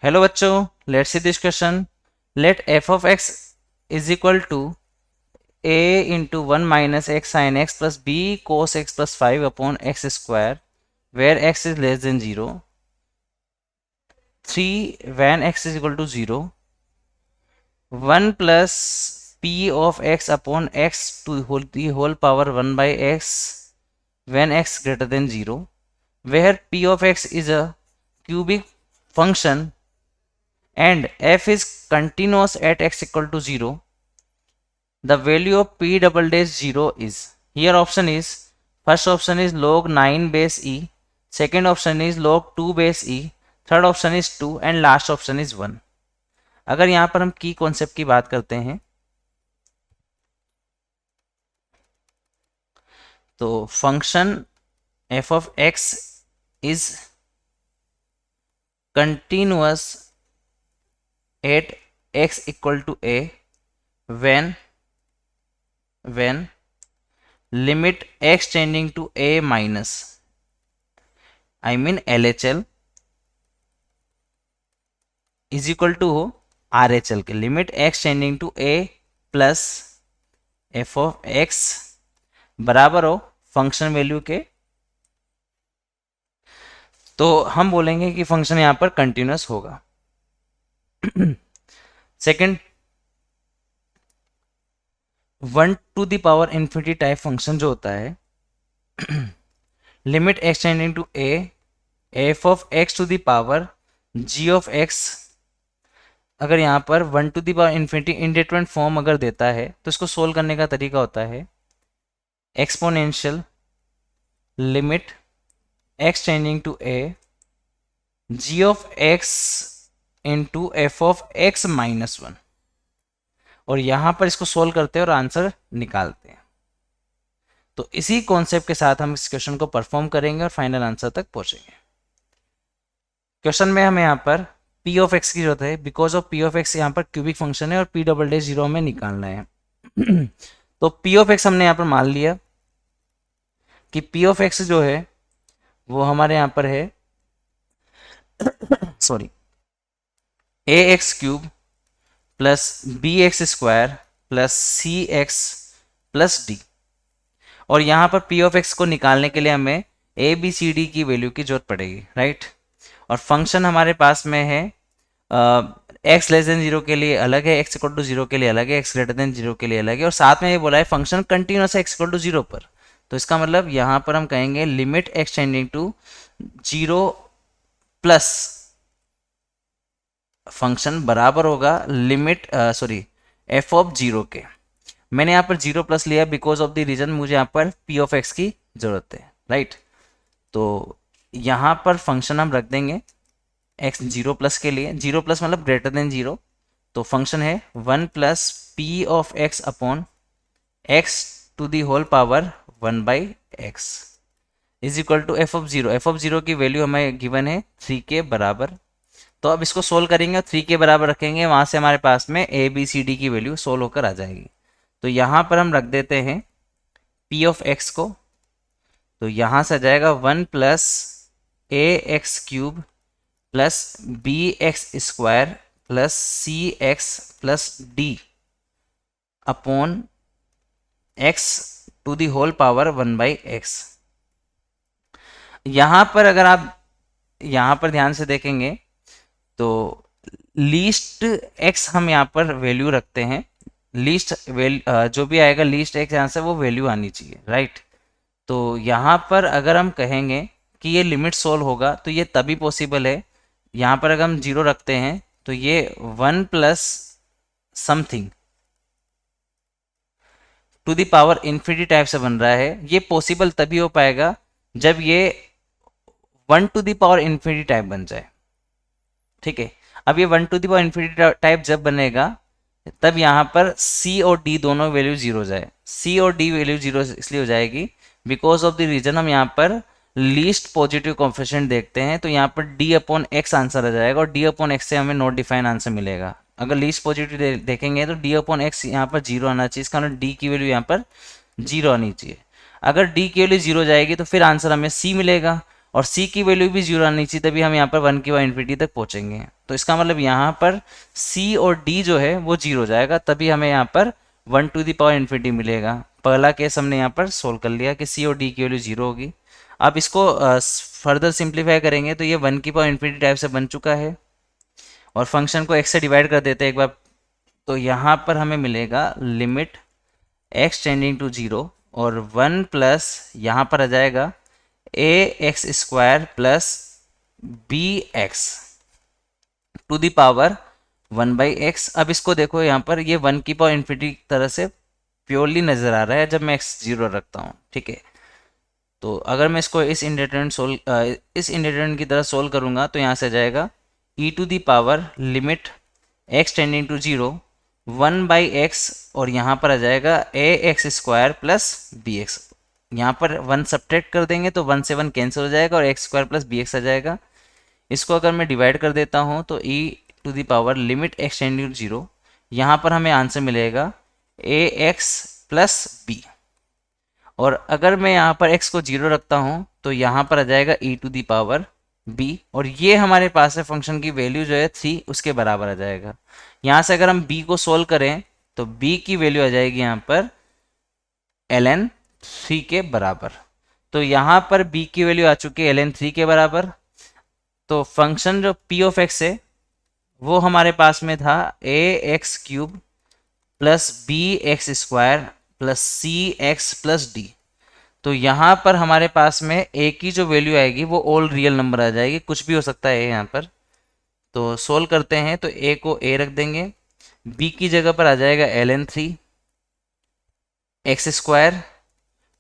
Hello बच्चों, let's see this question. Let F of X is equal to A into one minus X sine X plus B cos X plus five upon X square where X is less than zero. 3 when x is equal to 0. 1 plus p of x upon x to the whole power 1 by x when x greater than 0, where p of x is a cubic function and f is continuous at x equal to 0. The value of p double dash 0 is, here option is, first option is log 9 base e, second option is log 2 base e, third option is 2 and last option is 1. अगर यहां पर हम की concept की बात करते हैं तो function f of x is continuous at x equal to a when limit x tending to a minus, I mean LHL is equal to हो RHL के limit x tending to a plus f of x बराबर हो function value के. तो हम बोलेंगे कि function यहां पर कंटिन्यूअस होगा. Second, 1 to the power infinity type function जो होता है, limit x tending to a f of x to the power g of x, अगर यहाँ पर 1 to the power infinity indeterminate form अगर देता है तो इसको सोल्व करने का तरीका होता है exponential limit x tending to a g of x into F of x minus 1, और यहाँ पर इसको सोल्व करते हैं और आंसर निकालते हैं. तो इसी कॉन्सेप्ट के साथ हम इस क्वेश्चन को परफॉर्म करेंगे और फाइनल आंसर तक पहुंचेंगे. क्वेश्चन में हमें यहाँ पर p ऑफ x की जरूरत है because of p of x यहाँ पर क्यूबिक फंक्शन है और p डबल डैश 0 में निकालना है. तो p ऑफ x हमने यहाँ पर मान लिया कि p ऑफ x जो है वो हमारे यहाँ पर है sorry ax cube plus bx square plus cx plus d, और यहाँ पर p ऑफ x को निकालने के लिए हमें a b c d की वैल्यू की जरूरत पड़ेगी, राइट. और फंक्शन हमारे पास में है x लेस देन 0 के लिए अलग है, x इक्वल टू 0 के लिए अलग है, x ग्रेटर देन 0 के लिए अलग है, और साथ में ये बोला है फंक्शन कंटिन्यूअस है x इक्वल टू 0 पर. तो इसका मतलब यहाँ पर हम कहेंगे limit x tending to 0 plus function बराबर होगा लिमिट f ऑफ 0 के. मैंने यहाँ पर 0 प्लस लिया बिकॉज ऑफ द रीजन मुझे यहाँ पर p ऑफ x की जरूरत है, राइट. तो यहाँ पर फंक्शन हम रख देंगे x 0 प्लस के लिए, 0 प्लस मतलब ग्रेटर देन 0, तो फंक्शन है 1 plus p of x upon x to the whole power 1 by X is equal to f of 0. f of 0 की वैल्यू हमें गिवन है 3 के बराबर. तो अब इसको सोल्व करेंगे और 3 के बराबर रखेंगे, वहाँ से हमारे पास में a b c d की वैल्यू सोल्व होकर आ जाएगी. तो यहाँ पर हम रख देते हैं p ऑफ x को, तो यहाँ से आ जाएगा 1 plus A X cube plus B X square plus C X plus D upon X to the whole power 1 by X. यहाँ पर अगर आप यहाँ पर ध्यान से देखेंगे तो लीस्ट एक्स हम यहाँ पर वैल्यू रखते हैं, लीस्ट जो भी आएगा लीस्ट एक्स यहाँ से वो वैल्यू आनी चाहिए, राइट. तो यहाँ पर अगर हम कहेंगे कि ये लिमिट सोल्व होगा तो ये तभी पॉसिबल है. यहाँ पर अगर हम 0 रखते हैं तो ये 1 plus something to the power infinity type से बन रहा है. ये पॉसिबल तभी हो पाएगा जब ये 1 to the power infinity type बन जाए, ठीक है. अब ये 1 to the power infinity type जब बनेगा तब यहाँ पर c और d दोनों वैल्यू 0 हो जाए. c और d वैल्यू 0 इसलिए हो जाएगी बिकॉज ऑफ द रीजन हम यहाँ पर लीस्ट पॉजिटिव कोफिशिएंट देखते हैं. तो यहाँ पर d अपॉन एक्स आंसर आ जाएगा और d अपॉन एक्स से हमें नॉट डिफाइन आंसर मिलेगा. अगर लीस्ट पॉजिटिव देखेंगे तो d अपॉन एक्स यहाँ पर 0 आना चाहिए, इसका मतलब d की वैल्यू यहाँ पर 0 आनी चाहिए. अगर d की वैल्यू 0 जाएगी तो फिर आंसर हमें c मिलेगा, और c की वैल्यू भी 0 आनी चाहिए, तभी हम यहाँ पर 1 की पावर इन्फिनिटी तक पहुँचेंगे। तो इसका मतलब यहाँ पर c और d जो है वो 0 हो जाएगा, तभी हमें यहाँ पर 1 टू दी पावर इन्फिनिटी मिलेगा। पहला केस हमने यहाँ पर सोल्व कर लिया कि c और d की वैल्यू 0 होगी। अब इसको फर्दर सिंप्लीफाई करेंगे तो ये 1 की पावर इन्फिनिटी टाइप से बन चुका है, और फंक्शन को x से डिवाइड कर देते हैं एक बार। तो यहाँ पर हमें मिलेगा लिमिट x टेंडिंग टू 0 और 1 प्लस यहाँ पर आ जाएगा ax square plus bx to the power 1/x। अब इसको देखो यहाँ पर ये 1 की पावर इन्फिनिटी की तरह से प्योरली नज़र आ रहा है जब मैं x 0 रखता हूँ, ठीक है। तो अगर मैं इसको इस इंडेटरमिनेंट की तरह सोल्व करूँगा तो यहाँ से आ जाएगा e to the power limit x tending to 0 1/x, और यहाँ पर आ जाएगा ax स्क्वायर प्लस bx। यहाँ पर 1 सब्ट्रैक्ट कर देंगे तो 1 से 1 कैंसिल हो जाएगा और x स्क्वायर प्लस bx आ जाएगा। इसको अगर मैं डिवाइड कर देता हूँ तो e to the power limit x tending to 0, यहाँ पर हमें आंसर मिलेगा ax प्लस b। और अगर मैं यहाँ पर x को 0 रखता हूँ तो यहाँ पर आ जाएगा e to the power b, और ये हमारे पास है फंक्शन की वैल्यू जो है 3 उसके बराबर आ जाएगा। यहाँ से अगर हम b को सोल्व करें तो b की वैल्यू आ जाएगी यहाँ पर ln 3 के बराबर। तो यहाँ पर b की वैल्यू आ चुकी है ln 3 के बराबर। तो फंक्शन जो p ऑफ x है वो हमारे पास में था ax cube plus bx square plus cx plus d। तो यहाँ पर हमारे पास में a की जो वैल्यू आएगी वो ऑल रियल नंबर आ जाएगी, कुछ भी हो सकता है यहाँ पर। तो सोल्व करते हैं तो a को a रख देंगे, b की जगह पर आ जाएगा ln 3 x square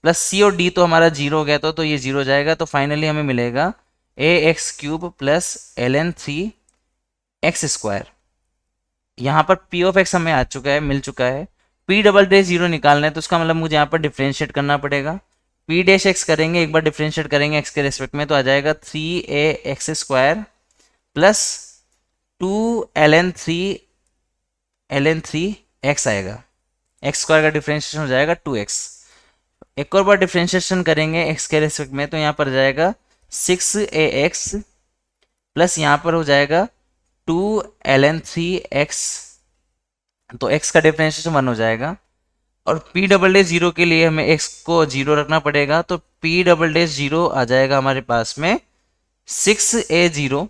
plus c और d तो हमारा 0 हो गया तो ये 0 हो जाएगा। तो फाइनली हमें मिलेगा ax cube plus ln 3 x square. यहाँ पर p ऑफ x हमें आ चुका है, मिल चुका है। p डबल डैश 0 निकालना है तो उसका मतलब मुझे यहाँ पर डिफ्रेंशिएट करना पड़ेगा। p डैश x करेंगे, एक बार डिफ्रेंशिएट करेंगे x के रेस्पेक्ट में तो आ जाएगा 3ax square plus 2 ln 3 x आएगा। x स्क्वायर का डिफ्रेंशिएशन हो जाएगा 2x। एक और बार डिफ्रेंशिएशन करेंगे x के रेस्पेक्ट में तो यहाँ पर जाएगा 6ax प्लस यहाँ पर हो जाएगा 2 ln 3x। तो x का डिफरेंशिएशन 1 हो जाएगा, और p डबल डैश 0 के लिए हमें x को 0 रखना पड़ेगा। तो p डबल डैश 0 आ जाएगा हमारे पास में 6a0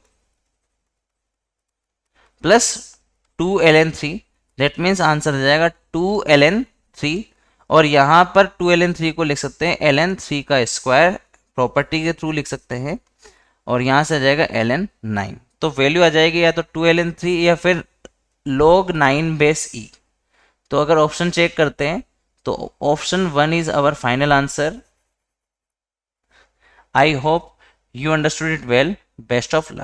plus 2 ln 3। That means answer आ जाएगा 2 ln 3, और यहाँ पर 2 ln 3 को लिख सकते हैं ln 3 का स्क्वायर, प्रॉपर्टी के थ्रू लिख सकते हैं, और यहाँ से आ जाएगा ln 9। तो वैल्यू आ जाएगी या तो 2 ln 3 या फिर log 9 बेस e। तो अगर ऑप्शन चेक करते हैं तो option 1 is our final answer. I hope you understood it well. Best of luck.